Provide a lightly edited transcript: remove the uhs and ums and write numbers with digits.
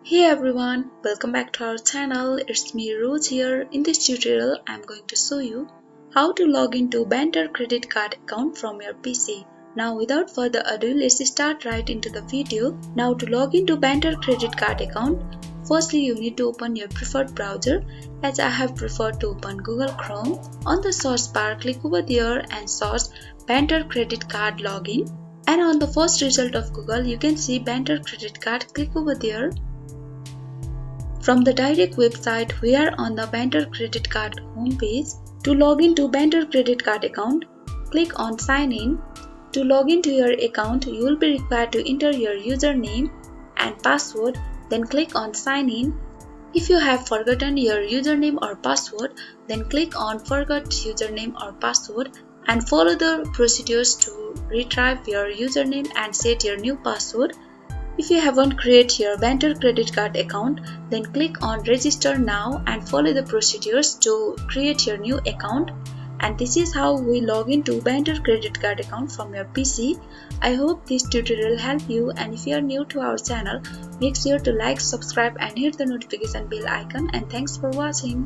Hey everyone, welcome back to our channel. It's me Rose here. In this tutorial, I'm going to show you how to log into Banter Credit Card Account from your PC. Now without further ado, let's start right into the video. Now to log into Banter Credit Card Account, firstly you need to open your preferred browser. As I have preferred to open Google Chrome. On the search bar, click over there and search Banter Credit Card Login. And on the first result of Google, you can see Banter Credit Card. Click over there. From the direct website, we are on the Banter Credit Card homepage. To log into Banter Credit Card account, click on Sign In. To log into your account, you will be required to enter your username and password, then click on Sign In. If you have forgotten your username or password, then click on Forgot Username or Password and follow the procedures to retrieve your username and set your new password. If you haven't created your Banter Credit Card account, then click on Register Now and follow the procedures to create your new account. And this is how we log into Banter Credit Card account from your PC. I hope this tutorial helped you, and if you are new to our channel, make sure to like, subscribe and hit the notification bell icon, and thanks for watching.